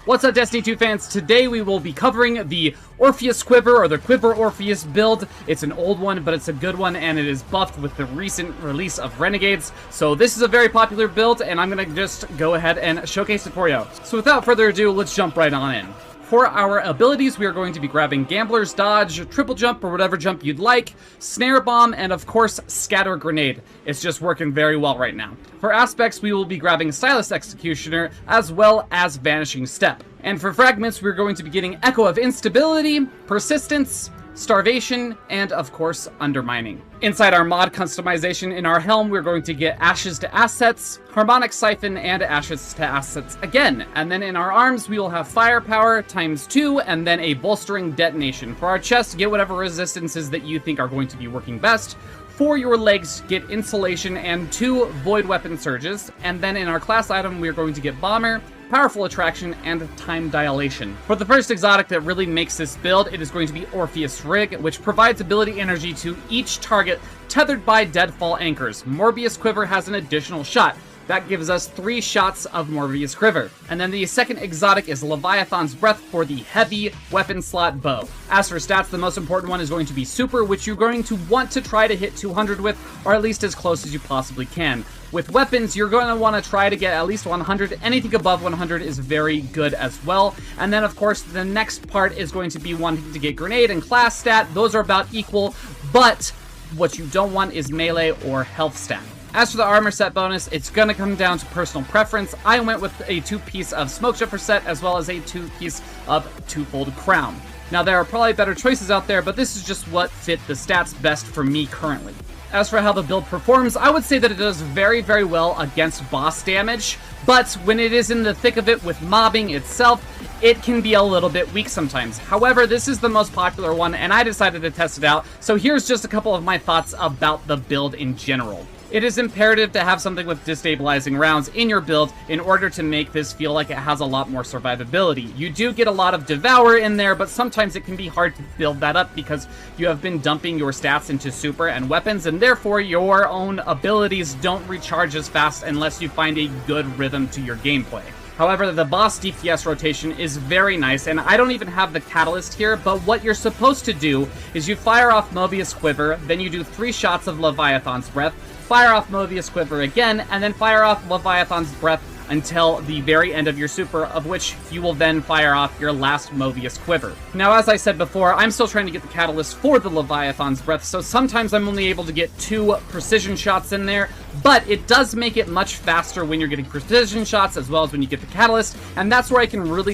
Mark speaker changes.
Speaker 1: What's up, Destiny 2 fans? Today we will be covering the Orpheus Quiver, or the Quiver Orpheus build. It's an old one, but it's a good one, and it is buffed with the recent release of Renegades. So this is a very popular build, and I'm gonna just go ahead and showcase it for you. So without further ado, let's jump right on in. For our abilities, we are going to be grabbing Gambler's Dodge, Triple Jump, or whatever jump you'd like, Snare Bomb, and of course, Scatter Grenade. It's just working very well right now. For aspects, we will be grabbing Stylus Executioner, as well as Vanishing Step. And for fragments, we're going to be getting Echo of Instability, Persistence, Starvation, and of course, Undermining. Inside our mod customization in our helm, we're going to get Ashes to Assets, Harmonic Siphon, and Ashes to Assets again. And then in our arms, we will have Firepower ×2, and then a Bolstering Detonation. For our chest, get whatever resistances that you think are going to be working best. For your legs, get Insulation and 2 Void Weapon Surges. And then in our class item, we're going to get Bomber, Powerful Attraction, and Time Dilation. For the first exotic that really makes this build, it is going to be Orpheus Rig, which provides ability energy to each target tethered by Deadfall Anchors. Morbius Quiver has an additional shot. That gives us 3 shots of Morbius Quiver. And then the second exotic is Leviathan's Breath for the heavy weapon slot bow. As for stats, the most important one is going to be Super, which you're going to want to try to hit 200 with, or at least as close as you possibly can. With weapons, you're going to want to try to get at least 100. Anything above 100 is very good as well. And then, of course, the next part is going to be wanting to get Grenade and Class stat. Those are about equal, but what you don't want is Melee or Health stat. As for the armor set bonus, it's going to come down to personal preference. I went with a 2-piece of Smoke Jumper set, as well as a 2-piece of Twofold Crown. Now, there are probably better choices out there, but this is just what fit the stats best for me currently. As for how the build performs, I would say that it does very, very well against boss damage, but when it is in the thick of it with mobbing itself, it can be a little bit weak sometimes. However, this is the most popular one, and I decided to test it out, so here's just a couple of my thoughts about the build in general. It is imperative to have something with destabilizing rounds in your build in order to make this feel like it has a lot more survivability. You do get a lot of Devour in there, but sometimes it can be hard to build that up because you have been dumping your stats into super and weapons, and therefore your own abilities don't recharge as fast unless you find a good rhythm to your gameplay. However, the boss DPS rotation is very nice, and I don't even have the catalyst here, but what you're supposed to do is you fire off Mobius Quiver, then you do 3 shots of Leviathan's Breath, fire off Mobius Quiver again, and then fire off Leviathan's Breath until the very end of your super, of which you will then fire off your last Mobius Quiver. Now, as I said before, I'm still trying to get the catalyst for the Leviathan's Breath, so sometimes I'm only able to get 2 precision shots in there, but it does make it much faster when you're getting precision shots as well as when you get the catalyst, and that's where I can really